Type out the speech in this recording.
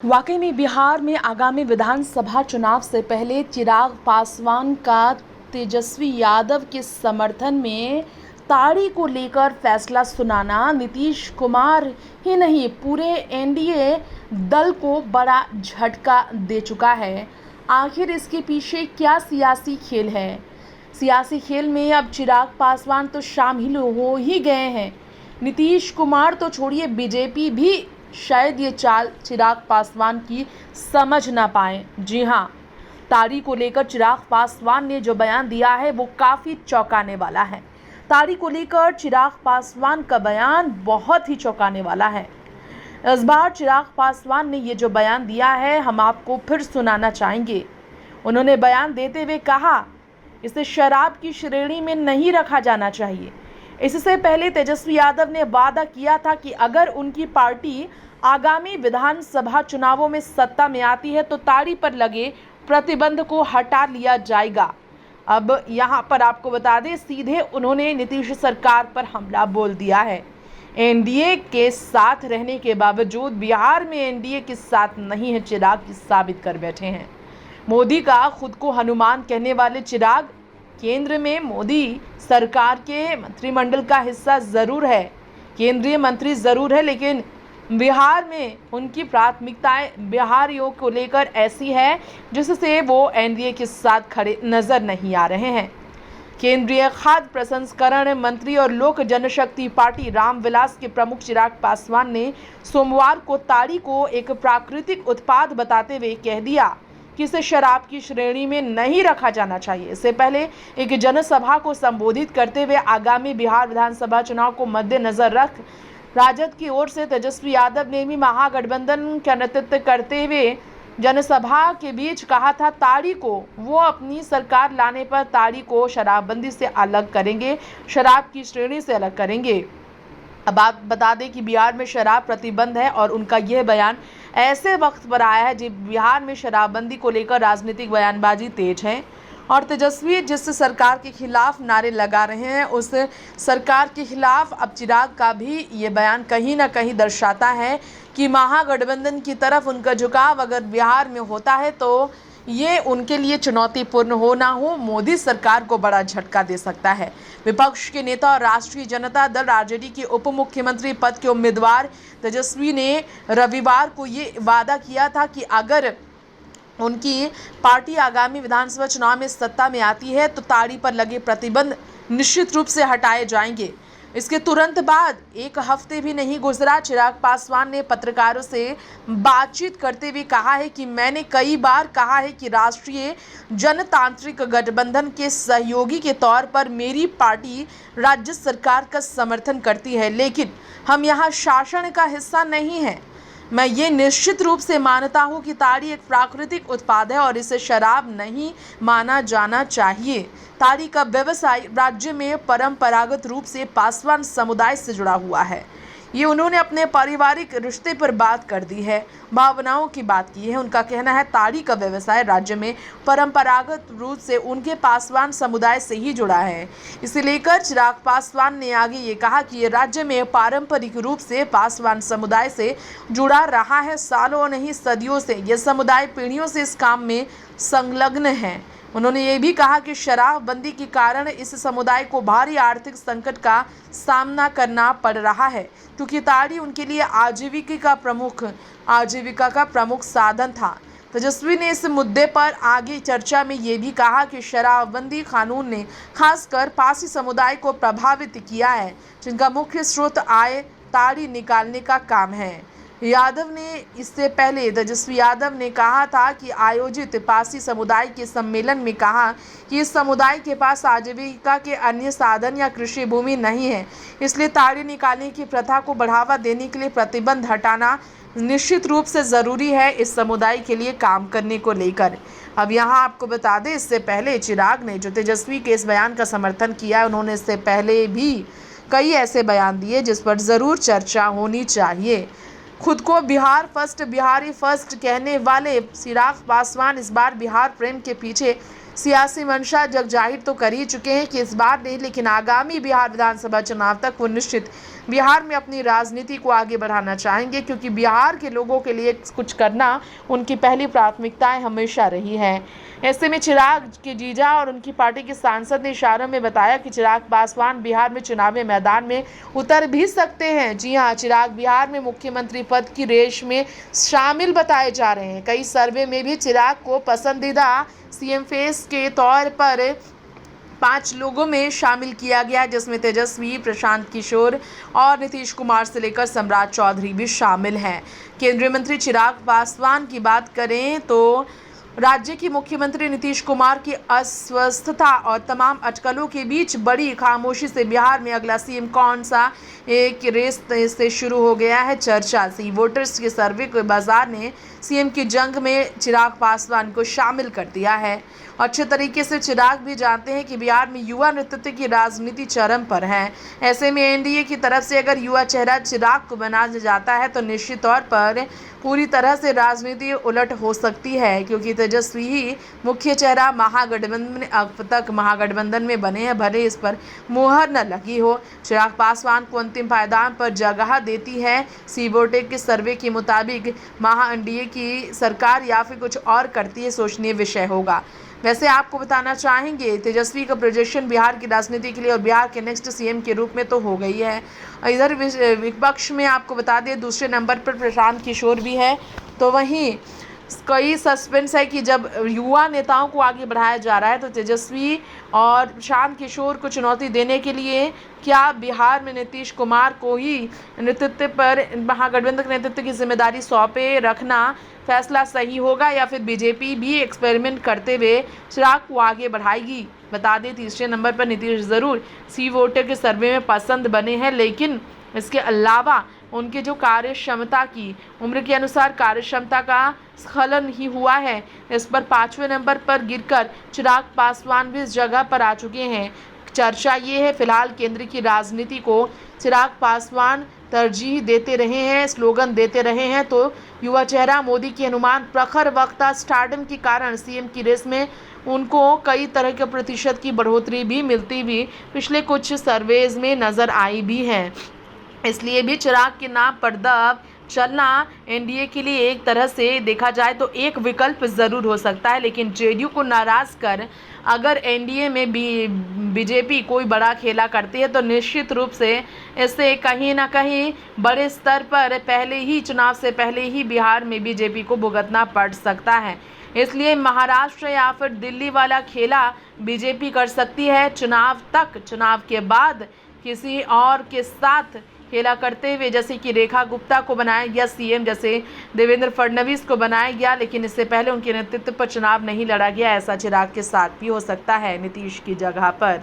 वाकई में बिहार में आगामी विधानसभा चुनाव से पहले चिराग पासवान का तेजस्वी यादव के समर्थन में ताड़ी को लेकर फैसला सुनाना नीतीश कुमार ही नहीं पूरे एनडीए दल को बड़ा झटका दे चुका है। आखिर इसके पीछे क्या सियासी खेल है? सियासी खेल में अब चिराग पासवान तो शामिल हो ही गए हैं। नीतीश कुमार तो छोड़िए, बीजेपी भी शायद ये चाल चिराग पासवान की समझ ना पाए। जी हाँ, ताड़ी को लेकर चिराग पासवान ने जो बयान दिया है वो काफ़ी चौंकाने वाला है। ताड़ी को लेकर चिराग पासवान का बयान बहुत ही चौंकाने वाला है। इस बार चिराग पासवान ने ये जो बयान दिया है हम आपको फिर सुनाना चाहेंगे। उन्होंने बयान देते हुए कहा, इसे शराब की श्रेणी में नहीं रखा जाना चाहिए। इससे पहले तेजस्वी यादव ने वादा किया था कि अगर उनकी पार्टी आगामी विधानसभा चुनावों में सत्ता में आती है तो ताड़ी पर लगे प्रतिबंध को हटा लिया जाएगा। अब यहां पर आपको बता दें, सीधे उन्होंने नीतीश सरकार पर हमला बोल दिया है। एनडीए के साथ रहने के बावजूद बिहार में एनडीए के साथ नहीं है चिराग, की साबित कर बैठे हैं। मोदी का खुद को हनुमान कहने वाले चिराग केंद्र में मोदी सरकार के मंत्रिमंडल का हिस्सा ज़रूर है, केंद्रीय मंत्री ज़रूर है, लेकिन बिहार में उनकी प्राथमिकताएं बिहारियों को लेकर ऐसी है जिससे वो एनडीए के साथ खड़े नज़र नहीं आ रहे हैं। केंद्रीय खाद्य प्रसंस्करण मंत्री और लोक जनशक्ति पार्टी रामविलास के प्रमुख चिराग पासवान ने सोमवार को ताड़ी को एक प्राकृतिक उत्पाद बताते हुए कह दिया कि इसे शराब की श्रेणी में नहीं रखा जाना चाहिए। इससे पहले एक जनसभा को संबोधित करते हुए आगामी बिहार विधानसभा चुनाव को मद्देनजर रख राजद की ओर से तेजस्वी यादव ने भी महागठबंधन का नेतृत्व करते हुए जनसभा के बीच कहा था, ताड़ी को वो अपनी सरकार लाने पर ताड़ी को शराबबंदी से अलग करेंगे, शराब की श्रेणी से अलग करेंगे। अब आप बता दें कि बिहार में शराब प्रतिबंध है और उनका यह बयान ऐसे वक्त पर आया है जब बिहार में शराबबंदी को लेकर राजनीतिक बयानबाजी तेज है और तेजस्वी जिस सरकार के खिलाफ नारे लगा रहे हैं उस सरकार के खिलाफ अब चिराग का भी ये बयान कहीं ना कहीं दर्शाता है कि महागठबंधन की तरफ उनका झुकाव अगर बिहार में होता है तो ये उनके लिए चुनौतीपूर्ण हो ना हो, मोदी सरकार को बड़ा झटका दे सकता है। विपक्ष के नेता और राष्ट्रीय जनता दल आरजेडी के उप मुख्यमंत्री पद के उम्मीदवार तेजस्वी ने रविवार को ये वादा किया था कि अगर उनकी पार्टी आगामी विधानसभा चुनाव में सत्ता में आती है तो ताड़ी पर लगे प्रतिबंध निश्चित रूप से हटाए जाएंगे। इसके तुरंत बाद एक हफ्ते भी नहीं गुजरा, चिराग पासवान ने पत्रकारों से बातचीत करते हुए कहा है कि मैंने कई बार कहा है कि राष्ट्रीय जनतांत्रिक गठबंधन के सहयोगी के तौर पर मेरी पार्टी राज्य सरकार का समर्थन करती है, लेकिन हम यहाँ शासन का हिस्सा नहीं हैं। मैं ये निश्चित रूप से मानता हूँ कि ताड़ी एक प्राकृतिक उत्पाद है और इसे शराब नहीं माना जाना चाहिए। ताड़ी का व्यवसाय राज्य में परंपरागत रूप से पासवान समुदाय से जुड़ा हुआ है। ये उन्होंने अपने पारिवारिक रिश्ते पर बात कर दी है, भावनाओं की बात की है। उनका कहना है ताड़ी का व्यवसाय राज्य में परंपरागत रूप से उनके पासवान समुदाय से ही जुड़ा है। इसे लेकर चिराग पासवान ने आगे ये कहा कि ये राज्य में पारंपरिक रूप से पासवान समुदाय से जुड़ा रहा है, सालों नहीं सदियों से यह समुदाय पीढ़ियों से इस काम में संलग्न है। उन्होंने ये भी कहा कि शराबबंदी के कारण इस समुदाय को भारी आर्थिक संकट का सामना करना पड़ रहा है, क्योंकि ताड़ी उनके लिए आजीविका का प्रमुख साधन था। तेजस्वी ने इस मुद्दे पर आगे चर्चा में ये भी कहा कि शराबबंदी कानून ने खासकर पासी समुदाय को प्रभावित किया है, जिनका मुख्य स्रोत आय ताड़ी निकालने का काम है। यादव ने इससे पहले तेजस्वी यादव ने कहा था कि आयोजित पासी समुदाय के सम्मेलन में कहा कि इस समुदाय के पास आजीविका के अन्य साधन या कृषि भूमि नहीं है, इसलिए ताड़ी निकालने की प्रथा को बढ़ावा देने के लिए प्रतिबंध हटाना निश्चित रूप से ज़रूरी है इस समुदाय के लिए काम करने को लेकर। अब यहाँ आपको बता दें, इससे पहले चिराग ने जो तेजस्वी के इस बयान का समर्थन किया है, उन्होंने इससे पहले भी कई ऐसे बयान दिए जिस पर ज़रूर चर्चा होनी चाहिए। खुद को बिहार फर्स्ट, बिहारी फर्स्ट कहने वाले चिराग पासवान इस बार बिहार प्रेम के पीछे सियासी मंशा जग जाहिर तो कर ही चुके हैं कि इस बार नहीं लेकिन आगामी बिहार विधानसभा चुनाव तक वो निश्चित बिहार में अपनी राजनीति को आगे बढ़ाना चाहेंगे, क्योंकि बिहार के लोगों के लिए कुछ करना उनकी पहली प्राथमिकताएं हमेशा रही है। ऐसे में चिराग के जीजा और उनकी पार्टी के सांसद ने इशारों में बताया कि चिराग पासवान बिहार में चुनावी मैदान में उतर भी सकते हैं। जी हां, चिराग बिहार में मुख्यमंत्री पद की रेस में शामिल बताए जा रहे हैं। कई सर्वे में भी चिराग को पसंदीदा सीएम फेस के तौर पर 5 लोगों में शामिल किया गया, जिसमें तेजस्वी, प्रशांत किशोर और नीतीश कुमार से लेकर सम्राट चौधरी भी शामिल हैं। केंद्रीय मंत्री चिराग पासवान की बात करें तो राज्य के मुख्यमंत्री नीतीश कुमार की अस्वस्थता और तमाम अटकलों के बीच बड़ी खामोशी से बिहार में अगला सीएम कौन सा एक रेस से शुरू हो गया है चर्चा। सी वोटर्स के सर्वे के बाजार ने सीएम की जंग में चिराग पासवान को शामिल कर दिया है। अच्छे तरीके से चिराग भी जानते हैं कि बिहार में युवा नेतृत्व की राजनीति चरम पर है। ऐसे में एनडीए की तरफ से अगर युवा चेहरा चिराग को बनाया जाता है तो निश्चित तौर पर पूरी तरह से राजनीति उलट हो सकती है, क्योंकि तेजस्वी ही मुख्य चेहरा महागठबंधन में अब तक महागठबंधन में बने हैं, भले इस पर मुहर न लगी हो। चिराग पासवान को अंतिम पायदान पर जगह देती है सी वोटेक के सर्वे के मुताबिक महा एनडीए की सरकार या फिर कुछ और करती है, सोचनीय विषय होगा। वैसे आपको बताना चाहेंगे, तेजस्वी का प्रोजेक्शन बिहार की राजनीति के लिए और बिहार के नेक्स्ट सीएम के रूप में तो हो गई है। इधर विपक्ष में आपको बता दें दूसरे नंबर पर प्रशांत किशोर भी है। तो वहीं कई सस्पेंस है कि जब युवा नेताओं को आगे बढ़ाया जा रहा है तो तेजस्वी और प्रशांत किशोर को चुनौती देने के लिए क्या बिहार में नीतीश कुमार को ही नेतृत्व पर महागठबंधन के नेतृत्व की जिम्मेदारी सौंपे रखना फैसला सही होगा, या फिर बीजेपी भी एक्सपेरिमेंट करते हुए चिराग को आगे बढ़ाएगी। बता दें तीसरे नंबर पर नीतीश जरूर सी वोटर के सर्वे में पसंद बने हैं, लेकिन इसके अलावा उनके जो कार्य क्षमता की उम्र के अनुसार कार्य क्षमता का स्खलन ही हुआ है। इस पर 5वें नंबर पर गिरकर चिराग पासवान भी इस जगह पर आ चुके हैं। चर्चा ये है फिलहाल केंद्र की राजनीति को चिराग पासवान तरजीह देते रहे हैं, स्लोगन देते रहे हैं, तो युवा चेहरा मोदी की अनुमान प्रखर वक्ता स्टारडम के कारण सीएम की रेस में उनको कई तरह के प्रतिशत की बढ़ोतरी भी मिलती हुई पिछले कुछ सर्वेज में नजर आई भी है। इसलिए भी चिराग के नाम पर दब चलना एनडीए के लिए एक तरह से देखा जाए तो एक विकल्प ज़रूर हो सकता है, लेकिन जेडीयू को नाराज़ कर अगर एनडीए में बीजेपी कोई बड़ा खेला करती है तो निश्चित रूप से इससे कहीं ना कहीं बड़े स्तर पर चुनाव से पहले ही बिहार में बीजेपी को भुगतना पड़ सकता है। इसलिए महाराष्ट्र या फिर दिल्ली वाला खेला बीजेपी कर सकती है चुनाव तक, चुनाव के बाद किसी और के साथ खेला करते हुए, जैसे कि रेखा गुप्ता को बनाया गया सीएम, जैसे देवेंद्र फडणवीस को बनाया गया, लेकिन इससे पहले उनके नेतृत्व पर चुनाव नहीं लड़ा गया। ऐसा चिराग के साथ भी हो सकता है नीतीश की जगह पर।